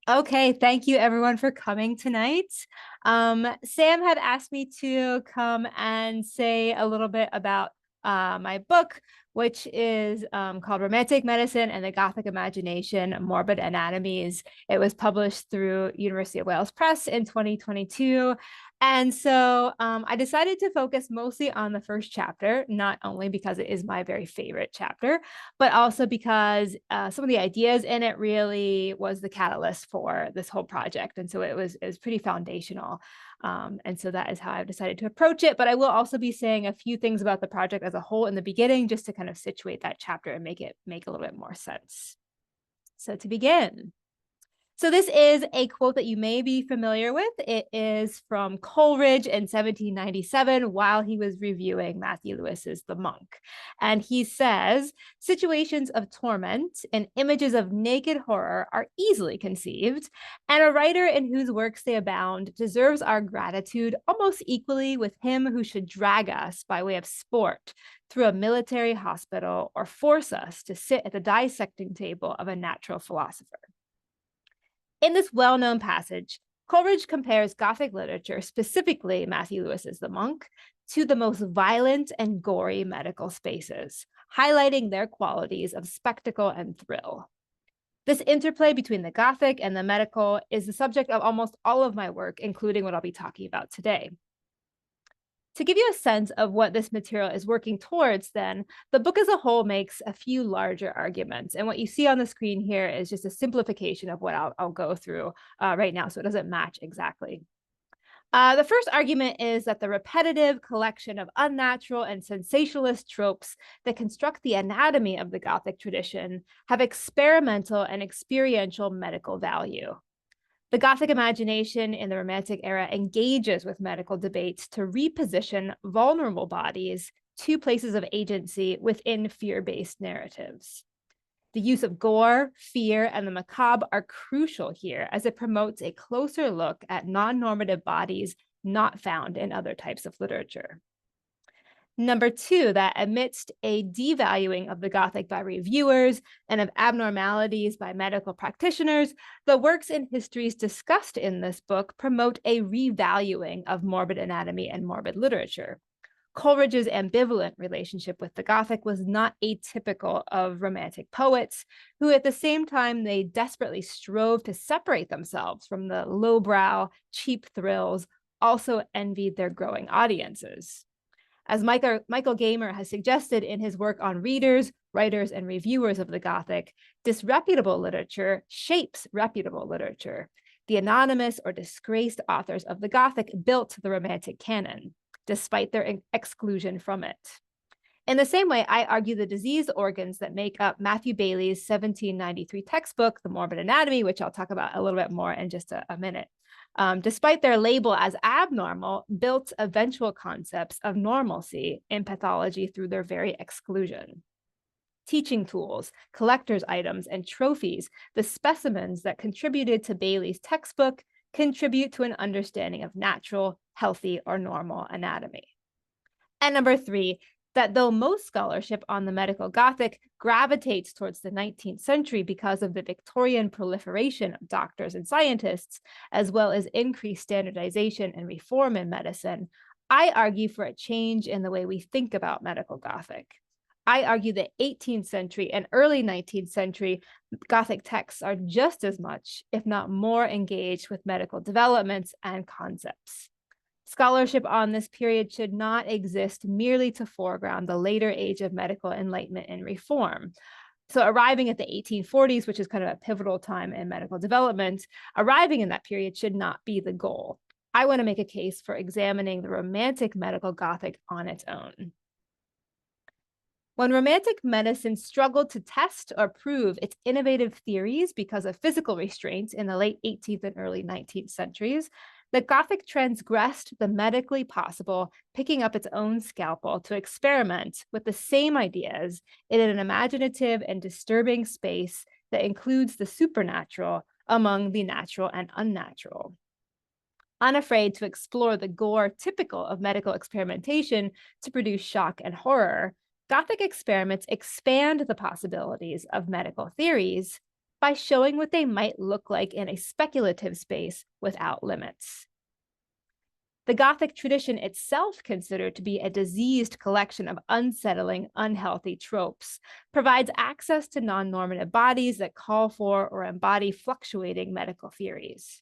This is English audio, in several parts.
Okay, thank you everyone for coming tonight. Sam had asked me to come and say a little bit about my book, which is called Romantic Medicine and the Gothic Imagination, Morbid Anatomies. It was published through University of Wales Press in 2022. And so I decided to focus mostly on the first chapter, not only because it is my very favorite chapter, but also because some of the ideas in it really was the catalyst for this whole project. And so it was pretty foundational. And so that is how I've decided to approach it. But I will also be saying a few things about the project as a whole in the beginning, just to kind of situate that chapter and make a little bit more sense. So to begin. So this is a quote that you may be familiar with. It is from Coleridge in 1797 while he was reviewing Matthew Lewis's The Monk. And he says, situations of torment and images of naked horror are easily conceived, and a writer in whose works they abound deserves our gratitude almost equally with him who should drag us by way of sport through a military hospital or force us to sit at the dissecting table of a natural philosopher. In this well-known passage, Coleridge compares Gothic literature, specifically Matthew Lewis's The Monk, to the most violent and gory medical spaces, highlighting their qualities of spectacle and thrill. This interplay between the Gothic and the medical is the subject of almost all of my work, including what I'll be talking about today. To give you a sense of what this material is working towards, then, the book as a whole makes a few larger arguments. And what you see on the screen here is just a simplification of what I'll go through right now, so it doesn't match exactly. The first argument is that the repetitive collection of unnatural and sensationalist tropes that construct the anatomy of the Gothic tradition have experimental and experiential medical value. The Gothic imagination in the Romantic era engages with medical debates to reposition vulnerable bodies to places of agency within fear-based narratives. The use of gore, fear, and the macabre are crucial here as it promotes a closer look at non-normative bodies not found in other types of literature. Number two, that amidst a devaluing of the Gothic by reviewers and of abnormalities by medical practitioners, the works and histories discussed in this book promote a revaluing of morbid anatomy and morbid literature. Coleridge's ambivalent relationship with the Gothic was not atypical of Romantic poets, who at the same time they desperately strove to separate themselves from the lowbrow, cheap thrills, also envied their growing audiences. As Michael Gamer has suggested in his work on readers, writers, and reviewers of the Gothic, disreputable literature shapes reputable literature. The anonymous or disgraced authors of the Gothic built the Romantic canon, despite their exclusion from it. In the same way, I argue the diseased organs that make up Matthew Baillie's 1793 textbook, The Morbid Anatomy, which I'll talk about a little bit more in just a minute, despite their label as abnormal, built eventual concepts of normalcy in pathology through their very exclusion. Teaching tools, collector's items, and trophies, the specimens that contributed to Baillie's textbook, contribute to an understanding of natural, healthy, or normal anatomy. And number three, that though most scholarship on the medical Gothic gravitates towards the 19th century because of the Victorian proliferation of doctors and scientists, as well as increased standardization and reform in medicine, I argue for a change in the way we think about medical Gothic. I argue that 18th century and early 19th century Gothic texts are just as much, if not more, engaged with medical developments and concepts. Scholarship on this period should not exist merely to foreground the later age of medical enlightenment and reform. So arriving at the 1840s, which is kind of a pivotal time in medical development, arriving in that period should not be the goal. I want to make a case for examining the Romantic medical Gothic on its own. When Romantic medicine struggled to test or prove its innovative theories because of physical restraints in the late 18th and early 19th centuries, the Gothic transgressed the medically possible, picking up its own scalpel to experiment with the same ideas in an imaginative and disturbing space that includes the supernatural among the natural and unnatural. Unafraid to explore the gore typical of medical experimentation to produce shock and horror, Gothic experiments expand the possibilities of medical theories by showing what they might look like in a speculative space without limits. The Gothic tradition itself, considered to be a diseased collection of unsettling, unhealthy tropes, provides access to non-normative bodies that call for or embody fluctuating medical theories.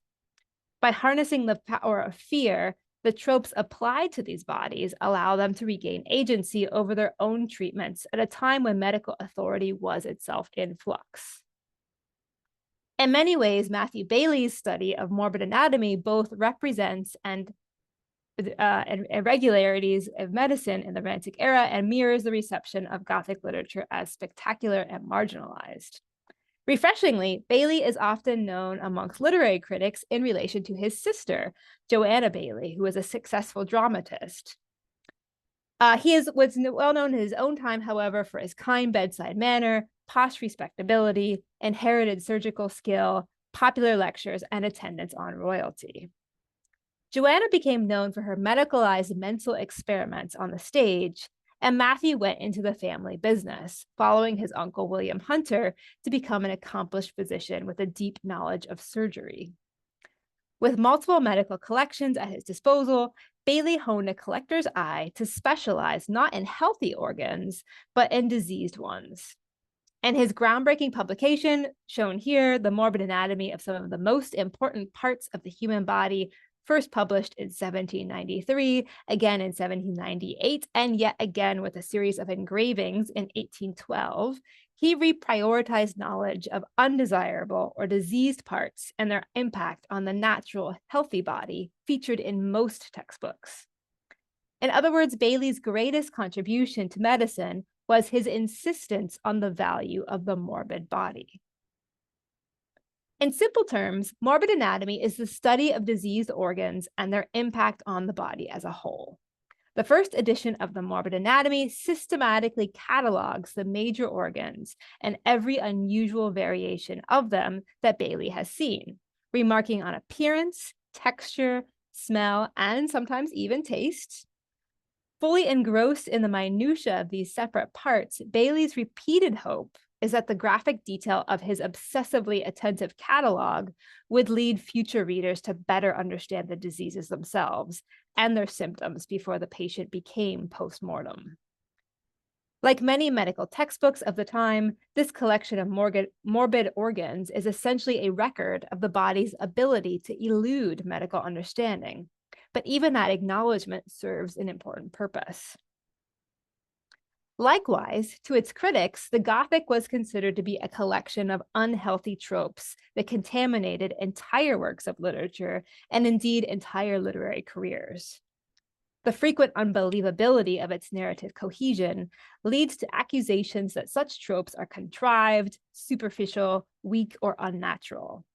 By harnessing the power of fear, the tropes applied to these bodies allow them to regain agency over their own treatments at a time when medical authority was itself in flux. In many ways, Matthew Baillie's study of morbid anatomy both represents and irregularities of medicine in the Romantic era and mirrors the reception of Gothic literature as spectacular and marginalized. Refreshingly, Baillie is often known amongst literary critics in relation to his sister, Joanna Baillie, who was a successful dramatist. He was well known in his own time, however, for his kind bedside manner, posh respectability, inherited surgical skill, popular lectures, and attendance on royalty. Joanna became known for her medicalized mental experiments on the stage, and Matthew went into the family business, following his uncle William Hunter to become an accomplished physician with a deep knowledge of surgery. With multiple medical collections at his disposal, Baillie honed a collector's eye to specialize not in healthy organs, but in diseased ones. And his groundbreaking publication, shown here, The Morbid Anatomy of Some of the Most Important Parts of the Human Body, first published in 1793, again in 1798, and yet again with a series of engravings in 1812, he reprioritized knowledge of undesirable or diseased parts and their impact on the natural, healthy body featured in most textbooks. In other words, Baillie's greatest contribution to medicine was his insistence on the value of the morbid body. In simple terms, morbid anatomy is the study of diseased organs and their impact on the body as a whole. The first edition of the Morbid Anatomy systematically catalogs the major organs and every unusual variation of them that Baillie has seen, remarking on appearance, texture, smell, and sometimes even taste. Fully engrossed in the minutiae of these separate parts, Baillie's repeated hope is that the graphic detail of his obsessively attentive catalog would lead future readers to better understand the diseases themselves and their symptoms before the patient became post-mortem. Like many medical textbooks of the time, this collection of morbid organs is essentially a record of the body's ability to elude medical understanding, but even that acknowledgement serves an important purpose. Likewise, to its critics, the Gothic was considered to be a collection of unhealthy tropes that contaminated entire works of literature and indeed entire literary careers. The frequent unbelievability of its narrative cohesion leads to accusations that such tropes are contrived, superficial, weak, or unnatural.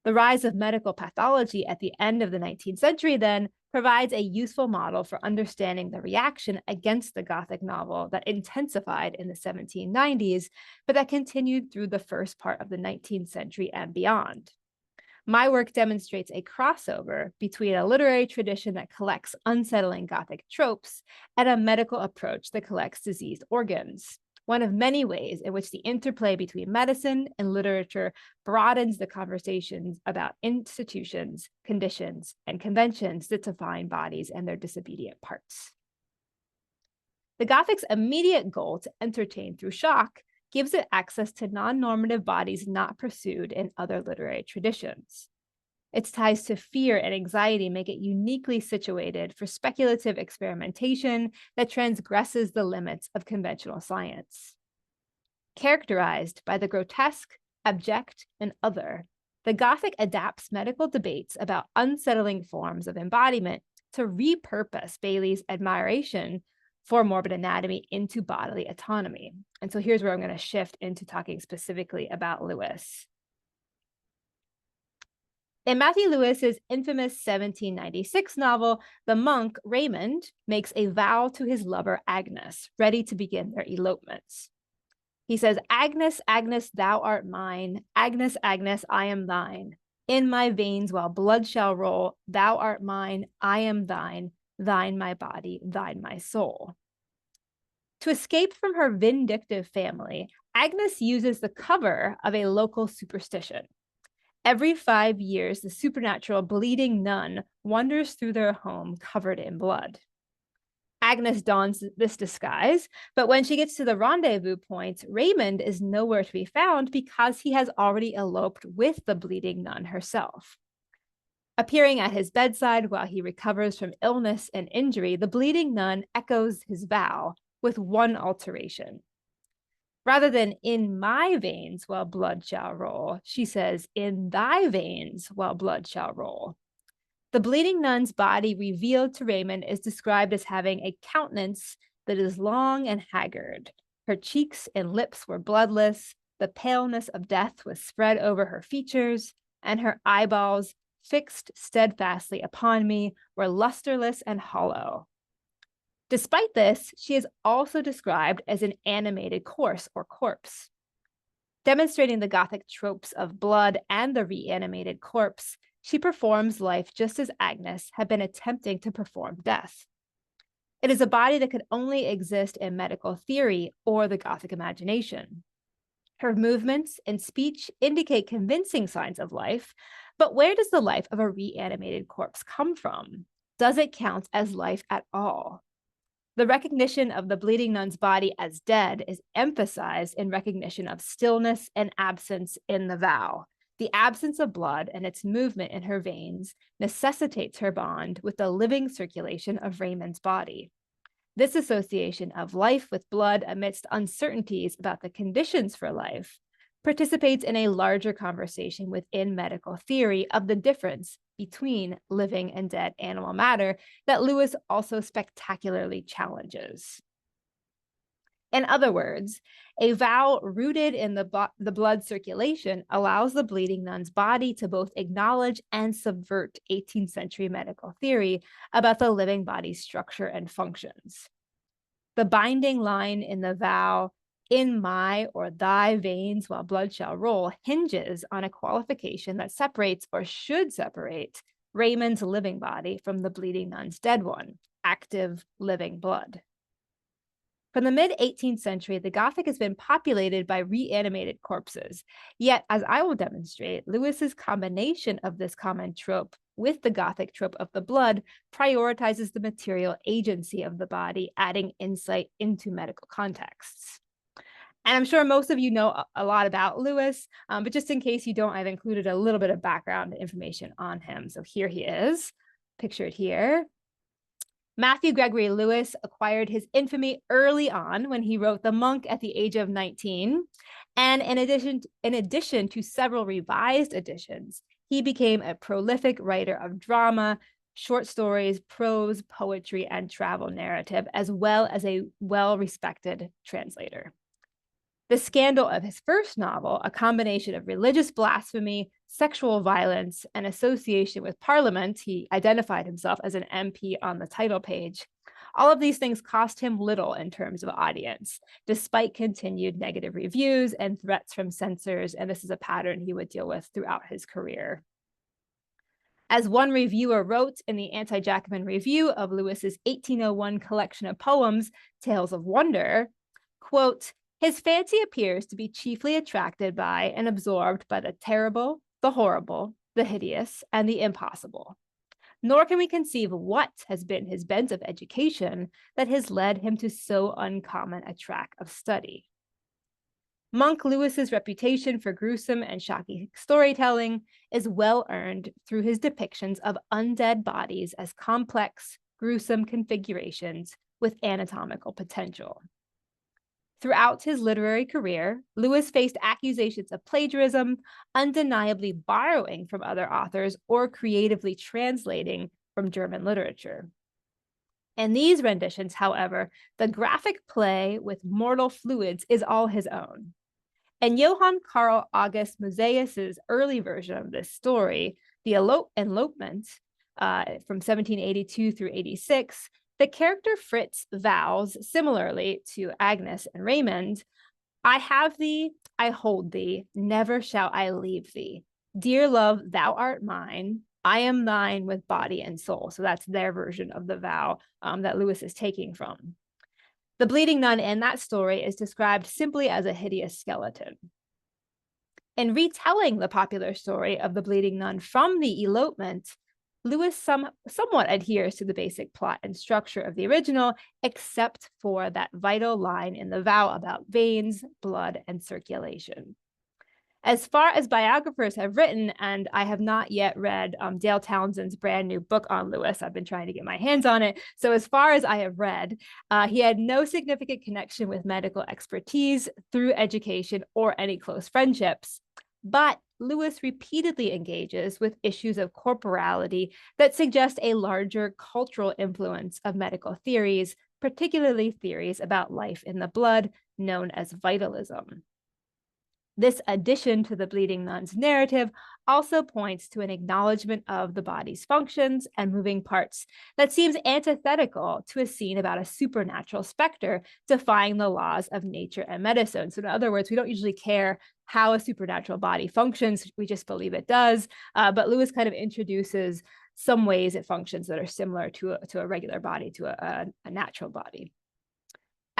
The rise of medical pathology at the end of the 19th century, then, provides a useful model for understanding the reaction against the Gothic novel that intensified in the 1790s, but that continued through the first part of the 19th century and beyond. My work demonstrates a crossover between a literary tradition that collects unsettling Gothic tropes and a medical approach that collects diseased organs, one of many ways in which the interplay between medicine and literature broadens the conversations about institutions, conditions, and conventions that define bodies and their disobedient parts. The Gothic's immediate goal to entertain through shock gives it access to non-normative bodies not pursued in other literary traditions. Its ties to fear and anxiety make it uniquely situated for speculative experimentation that transgresses the limits of conventional science. Characterized by the grotesque, abject, and other, the Gothic adapts medical debates about unsettling forms of embodiment to repurpose Baillie's admiration for morbid anatomy into bodily autonomy. And so here's where I'm going to shift into talking specifically about Lewis. In Matthew Lewis's infamous 1796 novel, the monk Raymond makes a vow to his lover Agnes, ready to begin their elopements. He says, "Agnes, Agnes, thou art mine. Agnes, Agnes, I am thine. In my veins while blood shall roll, thou art mine, I am thine, thine my body, thine my soul." To escape from her vindictive family, Agnes uses the cover of a local superstition. Every 5 years, the supernatural bleeding nun wanders through their home covered in blood. Agnes dons this disguise, but when she gets to the rendezvous point, Raymond is nowhere to be found because he has already eloped with the bleeding nun herself. Appearing at his bedside while he recovers from illness and injury, the bleeding nun echoes his vow with one alteration. Rather than "in my veins while blood shall roll," she says, "in thy veins while blood shall roll." The bleeding nun's body revealed to Raymond is described as having a countenance that is long and haggard. Her cheeks and lips were bloodless, the paleness of death was spread over her features, and her eyeballs, fixed steadfastly upon me, were lusterless and hollow. Despite this, she is also described as an animated corpse or corpse. Demonstrating the Gothic tropes of blood and the reanimated corpse, she performs life just as Agnes had been attempting to perform death. It is a body that could only exist in medical theory or the Gothic imagination. Her movements and speech indicate convincing signs of life, but where does the life of a reanimated corpse come from? Does it count as life at all? The recognition of the bleeding nun's body as dead is emphasized in recognition of stillness and absence in the vow. The absence of blood and its movement in her veins necessitates her bond with the living circulation of Raymond's body. This association of life with blood amidst uncertainties about the conditions for life participates in a larger conversation within medical theory of the difference between living and dead animal matter that Lewis also spectacularly challenges. In other words, a vow rooted in the blood circulation allows the bleeding nun's body to both acknowledge and subvert 18th century medical theory about the living body's structure and functions. The binding line in the vow, "in my or thy veins while blood shall roll," hinges on a qualification that separates, or should separate, Raymond's living body from the bleeding nun's dead one, active living blood. From the mid-18th century, the Gothic has been populated by reanimated corpses. Yet, as I will demonstrate, Lewis's combination of this common trope with the Gothic trope of the blood prioritizes the material agency of the body, adding insight into medical contexts. And I'm sure most of you know a lot about Lewis, but just in case you don't, I've included a little bit of background information on him. So here he is, pictured here. Matthew Gregory Lewis acquired his infamy early on when he wrote The Monk at the age of 19. And in addition to several revised editions, he became a prolific writer of drama, short stories, prose, poetry, and travel narrative, as well as a well-respected translator. The scandal of his first novel, a combination of religious blasphemy, sexual violence, and association with Parliament — he identified himself as an MP on the title page — all of these things cost him little in terms of audience, despite continued negative reviews and threats from censors, and this is a pattern he would deal with throughout his career. As one reviewer wrote in the Anti-Jacobin Review of Lewis's 1801 collection of poems, Tales of Wonder, quote, "His fancy appears to be chiefly attracted by and absorbed by the terrible, the horrible, the hideous, and the impossible. Nor can we conceive what has been his bent of education that has led him to so uncommon a track of study." Monk Lewis's reputation for gruesome and shocking storytelling is well earned through his depictions of undead bodies as complex, gruesome configurations with anatomical potential. Throughout his literary career, Lewis faced accusations of plagiarism, undeniably borrowing from other authors, or creatively translating from German literature. In these renditions, however, the graphic play with mortal fluids is all his own. In Johann Carl August Musaeus's early version of this story, The Elopement, from 1782 through 86, the character Fritz vows, similarly to Agnes and Raymond, "I have thee, I hold thee, never shall I leave thee. Dear love, thou art mine, I am thine with body and soul." So that's their version of the vow that Lewis is taking from. The bleeding nun in that story is described simply as a hideous skeleton. In retelling the popular story of the bleeding nun from the elopement, Lewis somewhat adheres to the basic plot and structure of the original, except for that vital line in the vow about veins, blood, and circulation. As far as biographers have written, and I have not yet read Dale Townsend's brand new book on Lewis, I've been trying to get my hands on it. So as far as I have read, he had no significant connection with medical expertise through education or any close friendships. But Lewis repeatedly engages with issues of corporality that suggest a larger cultural influence of medical theories, particularly theories about life in the blood, known as vitalism. This addition to the bleeding nun's narrative also points to an acknowledgement of the body's functions and moving parts that seems antithetical to a scene about a supernatural specter defying the laws of nature and medicine. So in other words, we don't usually care how a supernatural body functions, we just believe it does. But Lewis kind of introduces some ways it functions that are similar to a regular body, to a natural body.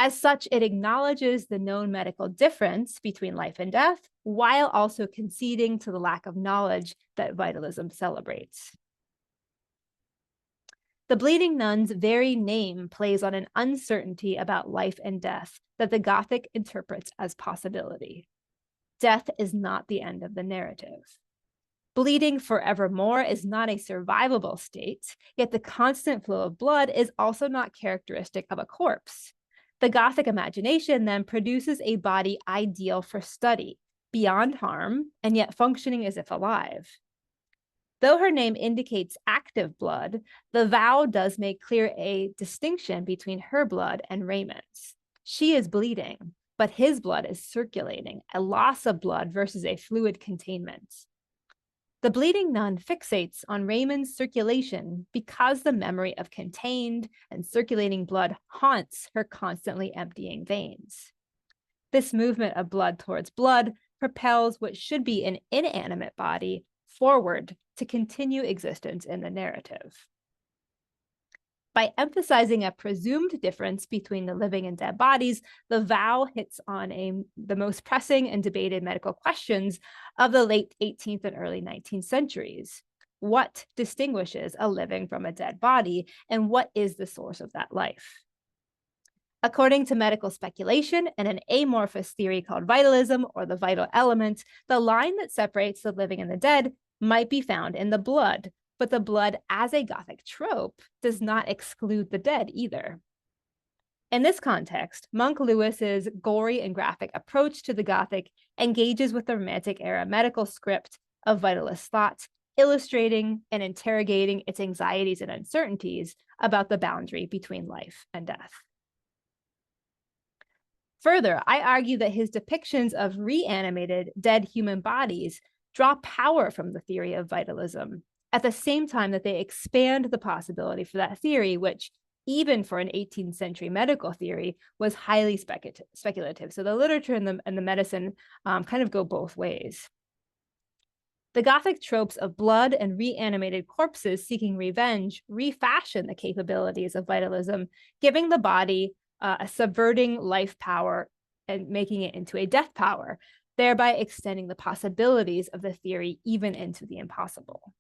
As such, it acknowledges the known medical difference between life and death, while also conceding to the lack of knowledge that vitalism celebrates. The bleeding nun's very name plays on an uncertainty about life and death that the Gothic interprets as possibility. Death is not the end of the narrative. Bleeding forevermore is not a survivable state, yet the constant flow of blood is also not characteristic of a corpse. The Gothic imagination then produces a body ideal for study, beyond harm, and yet functioning as if alive. Though her name indicates active blood, the vow does make clear a distinction between her blood and Raymond's. She is bleeding, but his blood is circulating, a loss of blood versus a fluid containment. The bleeding nun fixates on Raymond's circulation because the memory of contained and circulating blood haunts her constantly emptying veins. This movement of blood towards blood propels what should be an inanimate body forward to continue existence in the narrative. By emphasizing a presumed difference between the living and dead bodies, the vow hits on the most pressing and debated medical questions of the late 18th and early 19th centuries. What distinguishes a living from a dead body, and what is the source of that life? According to medical speculation and an amorphous theory called vitalism, or the vital element, the line that separates the living and the dead might be found in the blood, but the blood as a Gothic trope does not exclude the dead either. In this context, Monk Lewis's gory and graphic approach to the Gothic engages with the Romantic era medical script of vitalist thought, illustrating and interrogating its anxieties and uncertainties about the boundary between life and death. Further, I argue that his depictions of reanimated dead human bodies draw power from the theory of vitalism, at the same time that they expand the possibility for that theory, which, even for an 18th century medical theory, was highly speculative. So the literature and the medicine kind of go both ways. The Gothic tropes of blood and reanimated corpses seeking revenge refashion the capabilities of vitalism, giving the body a subverting life power and making it into a death power, thereby extending the possibilities of the theory even into the impossible.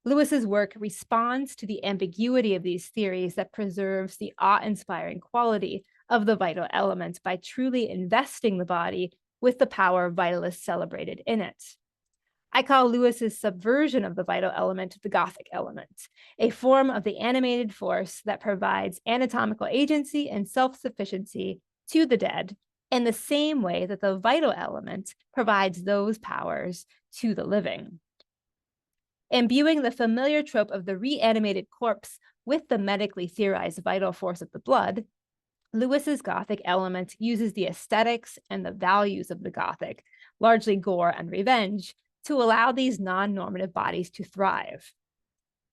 Lewis's work responds to the ambiguity of these theories that preserves the awe-inspiring quality of the vital element by truly investing the body with the power vitalists celebrated in it. I call Lewis's subversion of the vital element the Gothic element, a form of the animated force that provides anatomical agency and self-sufficiency to the dead in the same way that the vital element provides those powers to the living. Imbuing the familiar trope of the reanimated corpse with the medically theorized vital force of the blood, Lewis's Gothic element uses the aesthetics and the values of the Gothic, largely gore and revenge, to allow these non-normative bodies to thrive.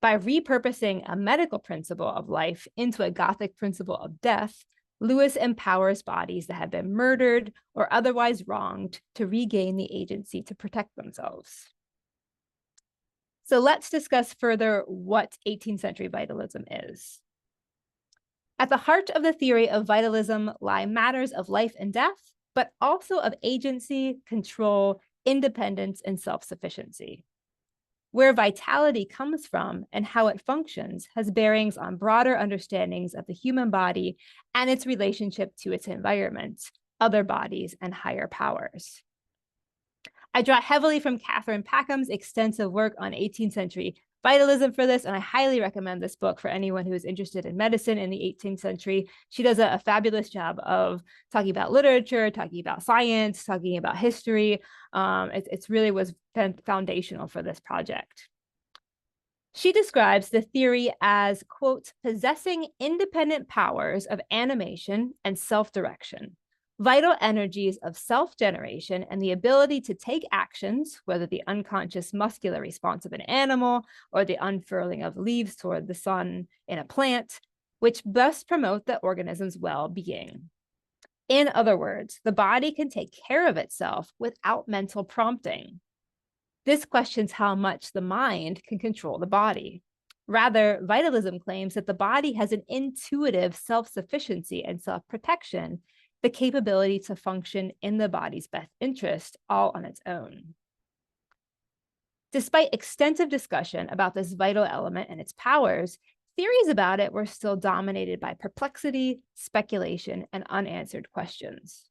By repurposing a medical principle of life into a Gothic principle of death, Lewis empowers bodies that have been murdered or otherwise wronged to regain the agency to protect themselves. So let's discuss further what 18th century vitalism is. At the heart of the theory of vitalism lie matters of life and death, but also of agency, control, independence, and self-sufficiency. Where vitality comes from and how it functions has bearings on broader understandings of the human body and its relationship to its environment, other bodies, and higher powers. I draw heavily from Catherine Packham's extensive work on 18th century vitalism for this, and I highly recommend this book for anyone who is interested in medicine in the 18th century. She does a fabulous job of talking about literature, talking about science, talking about history. It really was foundational for this project. She describes the theory as, quote, possessing independent powers of animation and self-direction, vital energies of self-generation, and the ability to take actions, whether the unconscious muscular response of an animal or the unfurling of leaves toward the sun in a plant, which best promote the organism's well-being. In other words, the body can take care of itself without mental prompting. This questions how much the mind can control the body. Rather, vitalism claims that the body has an intuitive self-sufficiency and self-protection, the capability to function in the body's best interest, all on its own. Despite extensive discussion about this vital element and its powers, theories about it were still dominated by perplexity, speculation, and unanswered questions.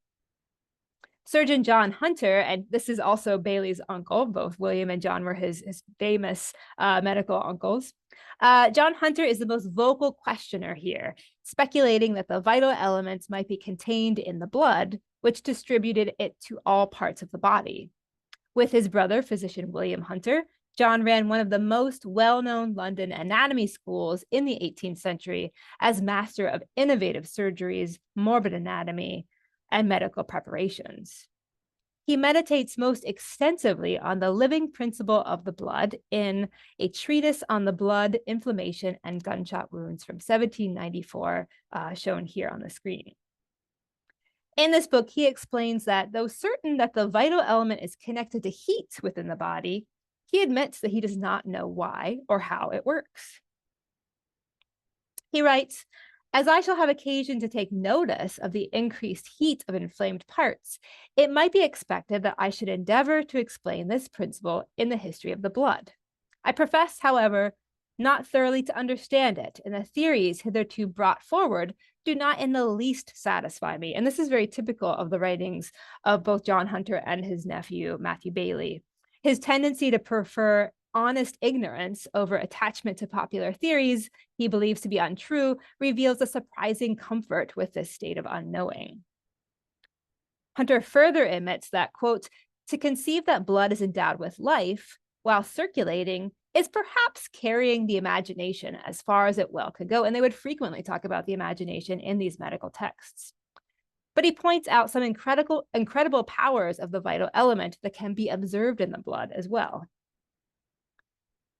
Surgeon John Hunter, and this is also Baillie's uncle, both William and John were his famous medical uncles. John Hunter is the most vocal questioner here, speculating that the vital elements might be contained in the blood, which distributed it to all parts of the body. With his brother, physician William Hunter, John ran one of the most well-known London anatomy schools in the 18th century as master of innovative surgeries, morbid anatomy, and medical preparations. He meditates most extensively on the living principle of the blood in a treatise on the blood, inflammation, and gunshot wounds from 1794, shown here on the screen. In this book, he explains that though certain that the vital element is connected to heat within the body, he admits that he does not know why or how it works. He writes, as I shall have occasion to take notice of the increased heat of inflamed parts, it might be expected that I should endeavor to explain this principle in the history of the blood. I profess, however, not thoroughly to understand it, and the theories hitherto brought forward do not in the least satisfy me. And this is very typical of the writings of both John Hunter and his nephew, Matthew Baillie. His tendency to prefer honest ignorance over attachment to popular theories he believes to be untrue reveals a surprising comfort with this state of unknowing. Hunter further admits that, quote, to conceive that blood is endowed with life while circulating is perhaps carrying the imagination as far as it well could go. And they would frequently talk about the imagination in these medical texts. But he points out some incredible powers of the vital element that can be observed in the blood as well.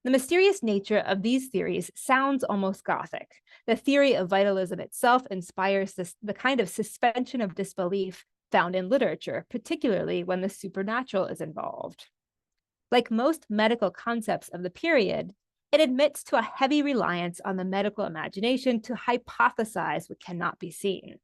The mysterious nature of these theories sounds almost Gothic. The theory of vitalism itself inspires the kind of suspension of disbelief found in literature, particularly when the supernatural is involved. Like most medical concepts of the period, it admits to a heavy reliance on the medical imagination to hypothesize what cannot be seen.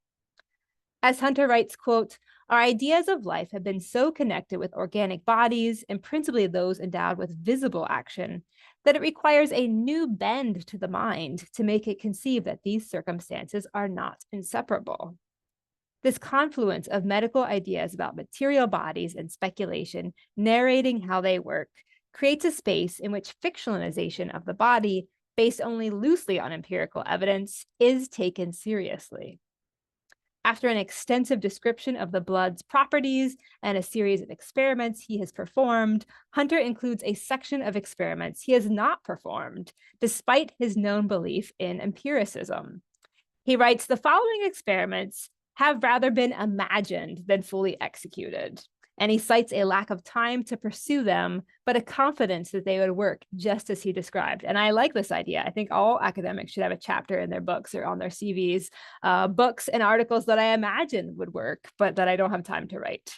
As Hunter writes, quote, our ideas of life have been so connected with organic bodies, and principally those endowed with visible action, that it requires a new bend to the mind to make it conceive that these circumstances are not inseparable. This confluence of medical ideas about material bodies and speculation, narrating how they work, creates a space in which fictionalization of the body, based only loosely on empirical evidence, is taken seriously. After an extensive description of the blood's properties and a series of experiments he has performed, Hunter includes a section of experiments he has not performed, despite his known belief in empiricism. He writes, the following experiments have rather been imagined than fully executed. And he cites a lack of time to pursue them, but a confidence that they would work just as he described. And I like this idea. I think all academics should have a chapter in their books or on their CVs, books and articles that I imagine would work, but that I don't have time to write.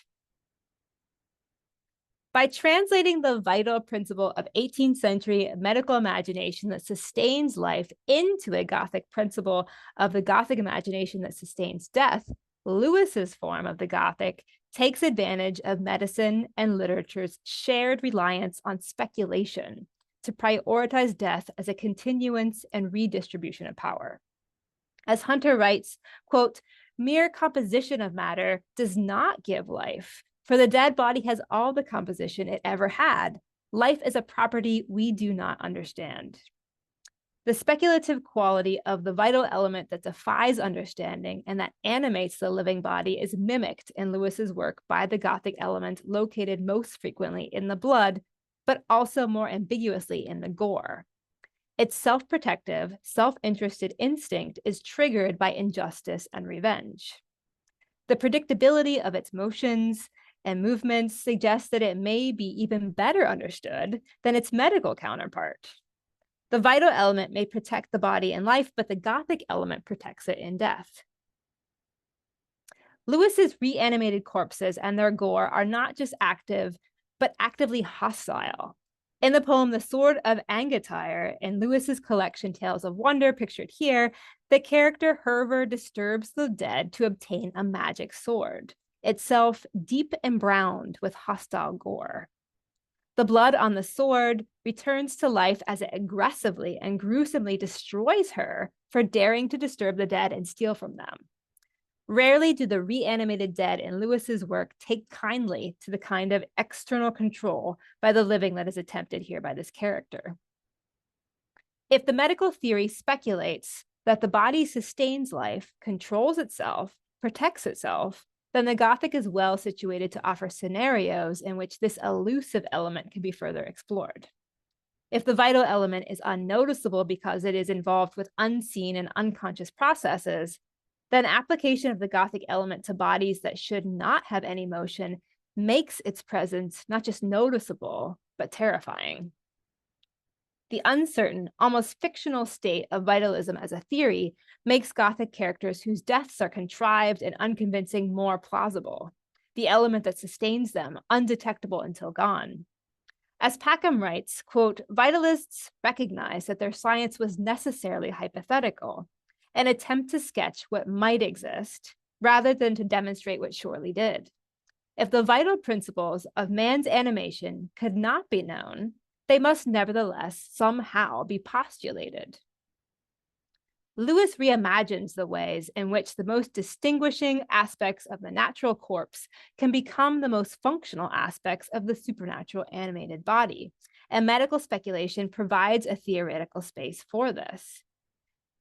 By translating the vital principle of 18th century medical imagination that sustains life into a Gothic principle of the Gothic imagination that sustains death, Lewis's form of the Gothic takes advantage of medicine and literature's shared reliance on speculation to prioritize death as a continuance and redistribution of power. As Hunter writes, quote, mere composition of matter does not give life, for the dead body has all the composition it ever had. Life is a property we do not understand. The speculative quality of the vital element that defies understanding and that animates the living body is mimicked in Lewis's work by the Gothic element located most frequently in the blood, but also more ambiguously in the gore. Its self-protective, self-interested instinct is triggered by injustice and revenge. The predictability of its motions and movements suggests that it may be even better understood than its medical counterpart. The vital element may protect the body in life, but the Gothic element protects it in death. Lewis's reanimated corpses and their gore are not just active, but actively hostile. In the poem The Sword of Angantyr, in Lewis's collection Tales of Wonder, pictured here, the character Herver disturbs the dead to obtain a magic sword, itself deep embrowned with hostile gore. The blood on the sword returns to life as it aggressively and gruesomely destroys her for daring to disturb the dead and steal from them. Rarely do the reanimated dead in Lewis's work take kindly to the kind of external control by the living that is attempted here by this character. If the medical theory speculates that the body sustains life, controls itself, protects itself, then the Gothic is well situated to offer scenarios in which this elusive element can be further explored. If the vital element is unnoticeable because it is involved with unseen and unconscious processes, then application of the Gothic element to bodies that should not have any motion makes its presence not just noticeable, but terrifying. The uncertain, almost fictional state of vitalism as a theory makes Gothic characters whose deaths are contrived and unconvincing more plausible, the element that sustains them undetectable until gone. As Packham writes, quote, vitalists recognized that their science was necessarily hypothetical, an attempt to sketch what might exist rather than to demonstrate what surely did. If the vital principles of man's animation could not be known, they must nevertheless somehow be postulated. Lewis reimagines the ways in which the most distinguishing aspects of the natural corpse can become the most functional aspects of the supernatural animated body, and medical speculation provides a theoretical space for this.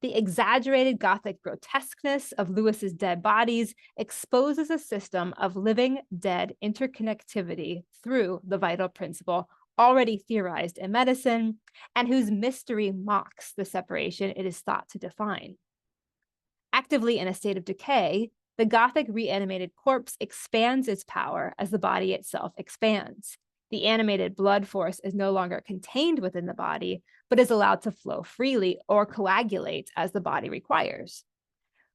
The exaggerated Gothic grotesqueness of Lewis's dead bodies exposes a system of living-dead interconnectivity through the vital principle already theorized in medicine, and whose mystery mocks the separation it is thought to define. Actively in a state of decay, the Gothic reanimated corpse expands its power as the body itself expands. The animated blood force is no longer contained within the body, but is allowed to flow freely or coagulate as the body requires.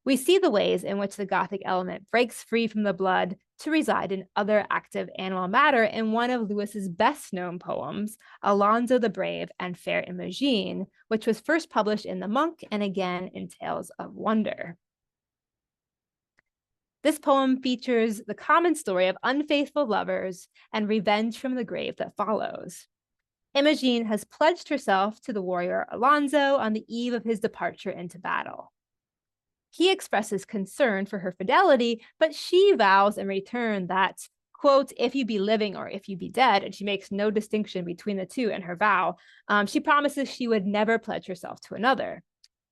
We see the ways in which the Gothic element breaks free from the blood to reside in other active animal matter in one of Lewis's best-known poems, Alonzo the Brave and Fair Imogene, which was first published in The Monk and again in Tales of Wonder. This poem features the common story of unfaithful lovers and revenge from the grave that follows. Imogene has pledged herself to the warrior Alonzo on the eve of his departure into battle. He expresses concern for her fidelity, but she vows in return that, quote, if you be living or if you be dead, and she makes no distinction between the two in her vow, she promises she would never pledge herself to another.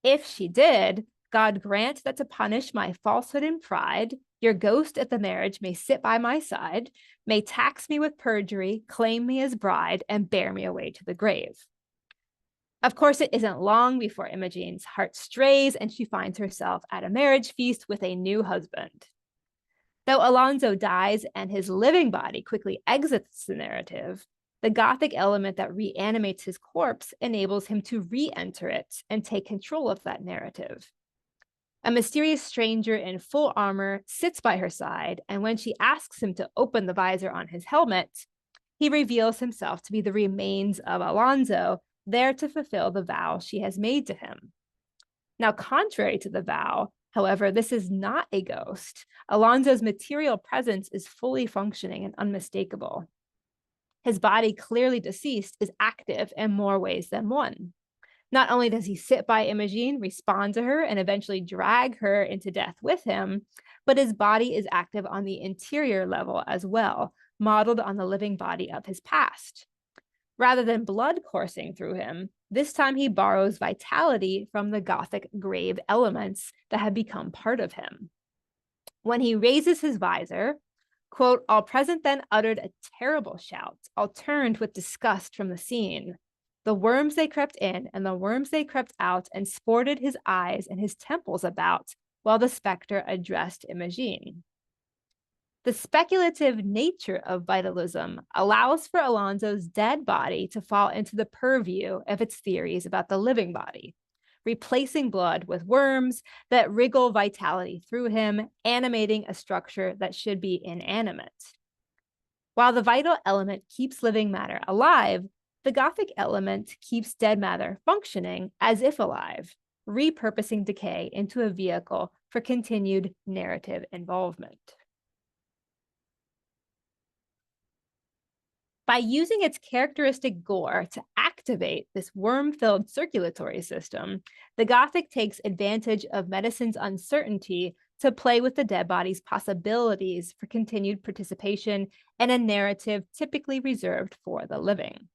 If she did, God grant that to punish my falsehood and pride, your ghost at the marriage may sit by my side, may tax me with perjury, claim me as bride, and bear me away to the grave. Of course, it isn't long before Imogene's heart strays and she finds herself at a marriage feast with a new husband. Though Alonzo dies and his living body quickly exits the narrative, the Gothic element that reanimates his corpse enables him to re-enter it and take control of that narrative. A mysterious stranger in full armor sits by her side, and when she asks him to open the visor on his helmet, he reveals himself to be the remains of Alonso, there to fulfill the vow she has made to him. Now, contrary to the vow, however, this is not a ghost. Alonso's material presence is fully functioning and unmistakable. His body, clearly deceased, is active in more ways than one. Not only does he sit by Imogen, respond to her, and eventually drag her into death with him, but his body is active on the interior level as well, modeled on the living body of his past. Rather than blood coursing through him, this time he borrows vitality from the Gothic grave elements that have become part of him. When he raises his visor, quote, all present then uttered a terrible shout, all turned with disgust from the scene. The worms they crept in, and the worms they crept out, and sported his eyes and his temples about, while the spectre addressed Imogen. The speculative nature of vitalism allows for Alonso's dead body to fall into the purview of its theories about the living body, replacing blood with worms that wriggle vitality through him, animating a structure that should be inanimate. While the vital element keeps living matter alive, the Gothic element keeps dead matter functioning as if alive, repurposing decay into a vehicle for continued narrative involvement. By using its characteristic gore to activate this worm-filled circulatory system, the Gothic takes advantage of medicine's uncertainty to play with the dead body's possibilities for continued participation in a narrative typically reserved for the living.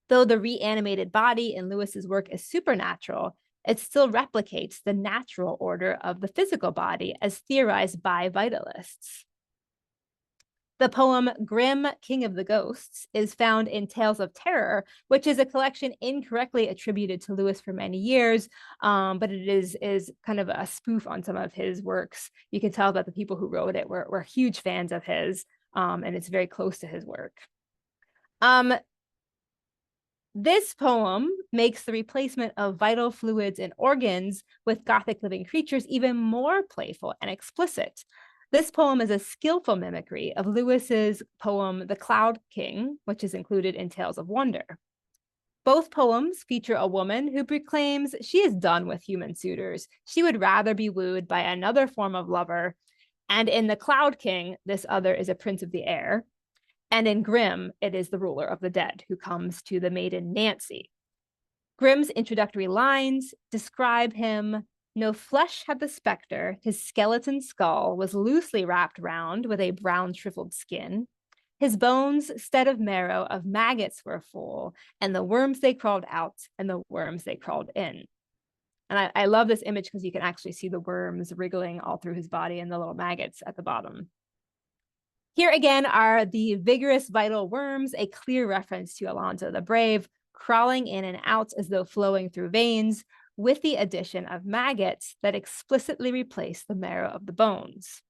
Though the reanimated body in Lewis's work is supernatural, it still replicates the natural order of the physical body as theorized by vitalists. The poem Grimm, King of the Ghosts is found in Tales of Terror, which is a collection incorrectly attributed to Lewis for many years, but it is kind of a spoof on some of his works. You can tell that the people who wrote it were huge fans of his, and it's very close to his work. This poem makes the replacement of vital fluids and organs with Gothic living creatures even more playful and explicit. This poem is a skillful mimicry of Lewis's poem, The Cloud King, which is included in Tales of Wonder. Both poems feature a woman who proclaims she is done with human suitors. She would rather be wooed by another form of lover. And in The Cloud King, this other is a prince of the air. And in Grimm, it is the ruler of the dead who comes to the maiden Nancy. Grimm's introductory lines describe him: no flesh had the spectre, his skeleton skull was loosely wrapped round with a brown shriveled skin. His bones, stead of marrow, of maggots were full, and the worms they crawled out, and the worms they crawled in. And I love this image because you can actually see the worms wriggling all through his body and the little maggots at the bottom. Here again are the vigorous vital worms, a clear reference to Alonso the Brave, crawling in and out as though flowing through veins, with the addition of maggots that explicitly replace the marrow of the bones.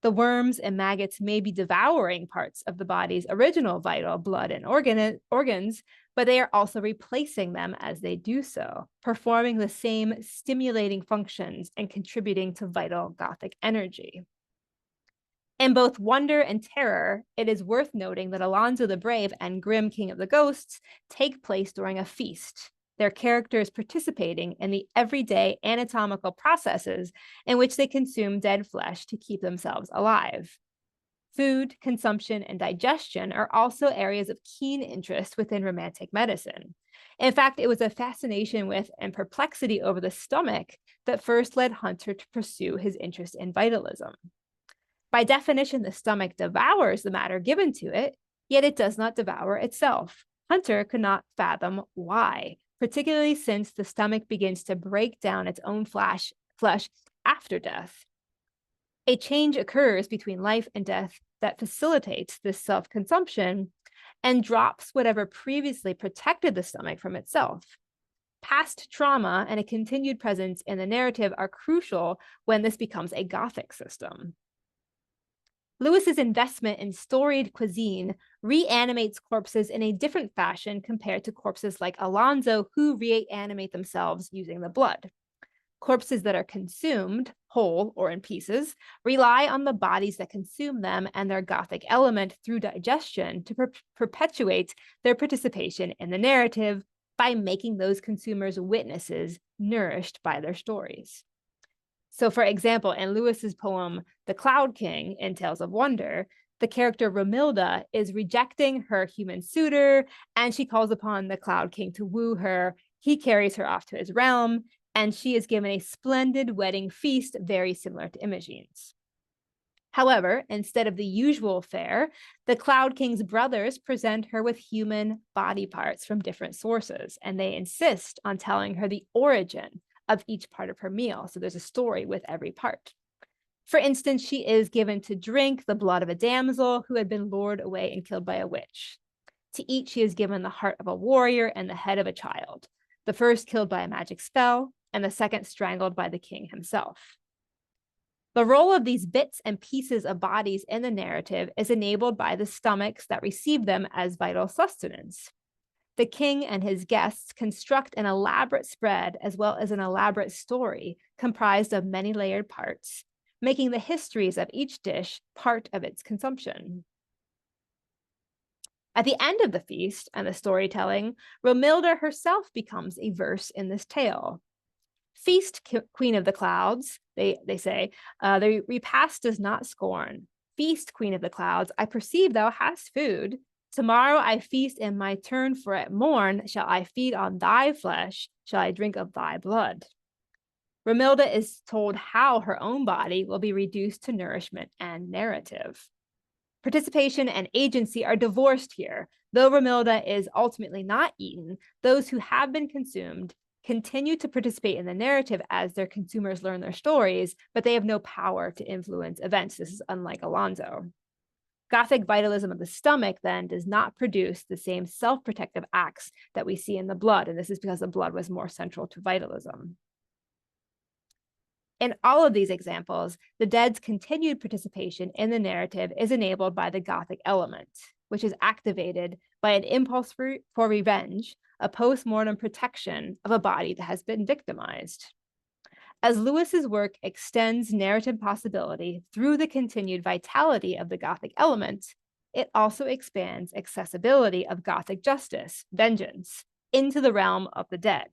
The worms and maggots may be devouring parts of the body's original vital blood and organs, but they are also replacing them as they do so, performing the same stimulating functions and contributing to vital Gothic energy. In both Wonder and Terror, it is worth noting that Alonso the Brave and Grimm, King of the Ghosts, take place during a feast, their characters participating in the everyday anatomical processes in which they consume dead flesh to keep themselves alive. Food, consumption, and digestion are also areas of keen interest within Romantic medicine. In fact, it was a fascination with and perplexity over the stomach that first led Hunter to pursue his interest in vitalism. By definition, the stomach devours the matter given to it, yet it does not devour itself. Hunter could not fathom why, particularly since the stomach begins to break down its own flesh after death. A change occurs between life and death that facilitates this self-consumption and drops whatever previously protected the stomach from itself. Past trauma and a continued presence in the narrative are crucial when this becomes a Gothic system. Lewis's investment in storied cuisine reanimates corpses in a different fashion compared to corpses like Alonso, who reanimate themselves using the blood. Corpses that are consumed, whole or in pieces, rely on the bodies that consume them and their Gothic element through digestion to perpetuate their participation in the narrative by making those consumers witnesses nourished by their stories. So, for example, in Lewis's poem, The Cloud King in Tales of Wonder, the character Romilda is rejecting her human suitor, and she calls upon the Cloud King to woo her. He carries her off to his realm, and she is given a splendid wedding feast very similar to Imogene's. However, instead of the usual fare, the Cloud King's brothers present her with human body parts from different sources, and they insist on telling her the origin of each part of her meal. So there's a story with every part. For instance, she is given to drink the blood of a damsel who had been lured away and killed by a witch. To eat, she is given the heart of a warrior and the head of a child, the first killed by a magic spell, and the second strangled by the king himself. The role of these bits and pieces of bodies in the narrative is enabled by the stomachs that receive them as vital sustenance. The king and his guests construct an elaborate spread as well as an elaborate story comprised of many layered parts, making the histories of each dish part of its consumption. At the end of the feast and the storytelling, Romilda herself becomes a verse in this tale. Feast, Queen of the Clouds, they say, the repast does not scorn. Feast, Queen of the Clouds, I perceive thou hast food. Tomorrow I feast in my turn, for at morn shall I feed on thy flesh, shall I drink of thy blood. Romilda is told how her own body will be reduced to nourishment and narrative. Participation and agency are divorced here. Though Romilda is ultimately not eaten, those who have been consumed continue to participate in the narrative as their consumers learn their stories, but they have no power to influence events. This is unlike Alonso. Gothic vitalism of the stomach then does not produce the same self-protective acts that we see in the blood, and this is because the blood was more central to vitalism. In all of these examples, the dead's continued participation in the narrative is enabled by the Gothic element, which is activated by an impulse for revenge, a post-mortem protection of a body that has been victimized. As Lewis's work extends narrative possibility through the continued vitality of the Gothic element, it also expands accessibility of Gothic justice, vengeance, into the realm of the dead.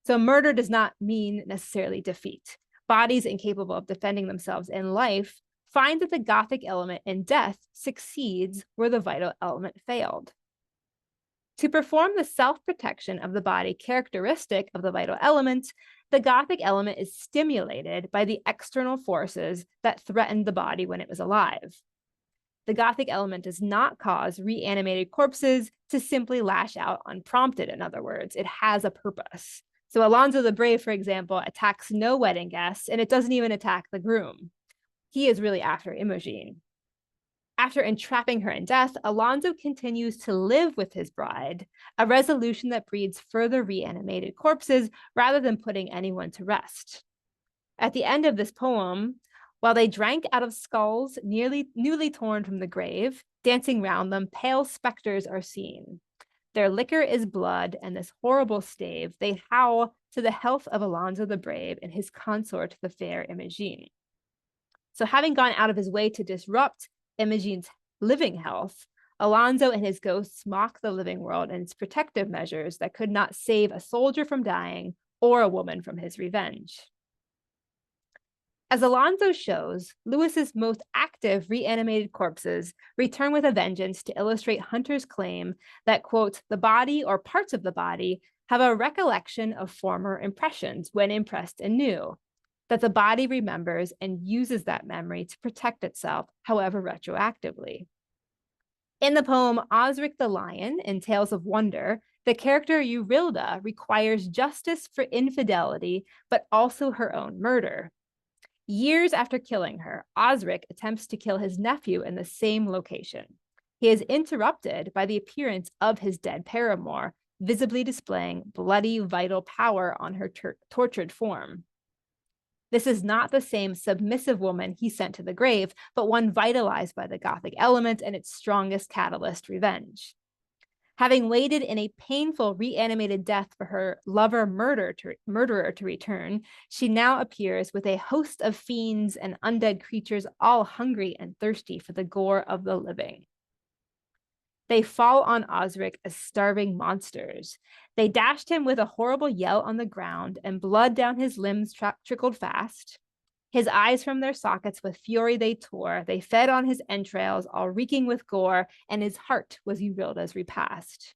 So murder does not mean necessarily defeat. Bodies incapable of defending themselves in life find that the Gothic element in death succeeds where the vital element failed. To perform the self-protection of the body characteristic of the vital element, the Gothic element is stimulated by the external forces that threatened the body when it was alive. The Gothic element does not cause reanimated corpses to simply lash out unprompted, in other words. It has a purpose. So Alonso the Brave, for example, attacks no wedding guests, and it doesn't even attack the groom. He is really after Imogen. After entrapping her in death, Alonso continues to live with his bride, a resolution that breeds further reanimated corpses rather than putting anyone to rest. At the end of this poem, while they drank out of skulls newly torn from the grave, dancing round them, pale specters are seen. Their liquor is blood, and this horrible stave they howl to the health of Alonso the Brave and his consort, the fair Imogen. So having gone out of his way to disrupt Imogen's living health, Alonso and his ghosts mock the living world and its protective measures that could not save a soldier from dying or a woman from his revenge. As Alonso shows, Lewis's most active reanimated corpses return with a vengeance to illustrate Hunter's claim that, quote, the body or parts of the body have a recollection of former impressions when impressed anew, that the body remembers and uses that memory to protect itself, however retroactively. In the poem Osric the Lion in Tales of Wonder, the character Eurilda requires justice for infidelity, but also her own murder. Years after killing her, Osric attempts to kill his nephew in the same location. He is interrupted by the appearance of his dead paramour, visibly displaying bloody, vital power on her tortured form. This is not the same submissive woman he sent to the grave, but one vitalized by the Gothic element and its strongest catalyst, revenge. Having waited in a painful reanimated death for her lover murderer to return, she now appears with a host of fiends and undead creatures, all hungry and thirsty for the gore of the living. They fall on Osric as starving monsters. They dashed him with a horrible yell on the ground, and blood down his limbs trickled fast. His eyes from their sockets with fury they tore. They fed on his entrails, all reeking with gore, and his heart was Eurilda's repast.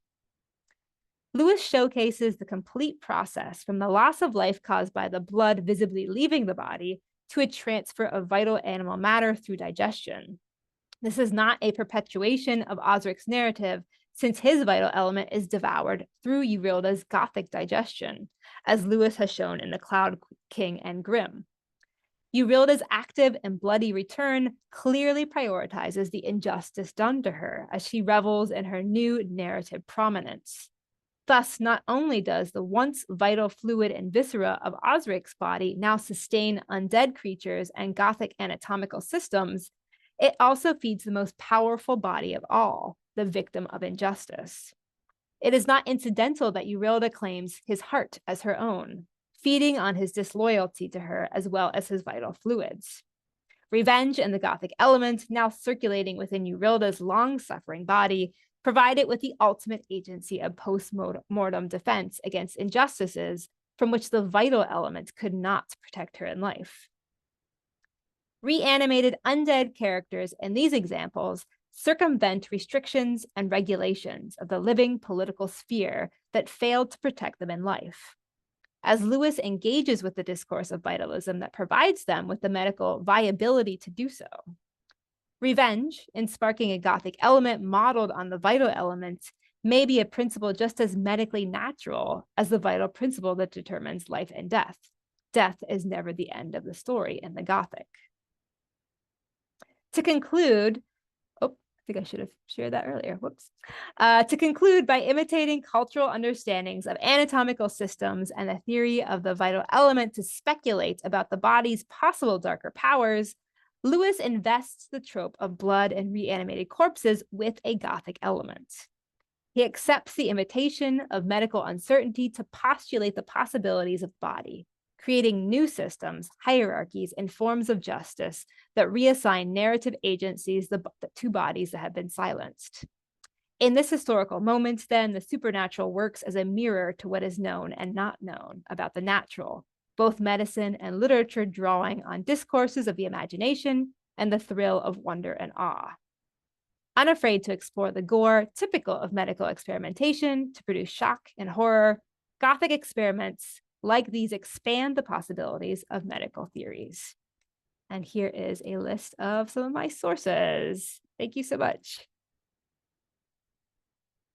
Lewis showcases the complete process from the loss of life caused by the blood visibly leaving the body to a transfer of vital animal matter through digestion. This is not a perpetuation of Osric's narrative, since his vital element is devoured through Eurilda's Gothic digestion, as Lewis has shown in The Cloud King and Grimm. Eurilda's active and bloody return clearly prioritizes the injustice done to her as she revels in her new narrative prominence. Thus, not only does the once vital fluid and viscera of Osric's body now sustain undead creatures and Gothic anatomical systems, it also feeds the most powerful body of all, the victim of injustice. It is not incidental that Eurilda claims his heart as her own, feeding on his disloyalty to her as well as his vital fluids. Revenge and the Gothic element, now circulating within Eurilda's long-suffering body, provide it with the ultimate agency of post-mortem defense against injustices from which the vital element could not protect her in life. Reanimated undead characters in these examples circumvent restrictions and regulations of the living political sphere that failed to protect them in life. As Lewis engages with the discourse of vitalism that provides them with the medical viability to do so. Revenge, in sparking a Gothic element modeled on the vital element, may be a principle just as medically natural as the vital principle that determines life and death. Death is never the end of the story in the Gothic. To conclude, I think I should have shared that earlier. Whoops. To conclude, by imitating cultural understandings of anatomical systems and the theory of the vital element to speculate about the body's possible darker powers, Lewis invests the trope of blood and reanimated corpses with a Gothic element. He accepts the imitation of medical uncertainty to postulate the possibilities of body, creating new systems, hierarchies, and forms of justice that reassign narrative agencies to bodies that have been silenced. In this historical moment, then, the supernatural works as a mirror to what is known and not known about the natural, both medicine and literature drawing on discourses of the imagination and the thrill of wonder and awe. Unafraid to explore the gore typical of medical experimentation to produce shock and horror, Gothic experiments like these expand the possibilities of medical theories. And here is a list of some of my sources. Thank you so much.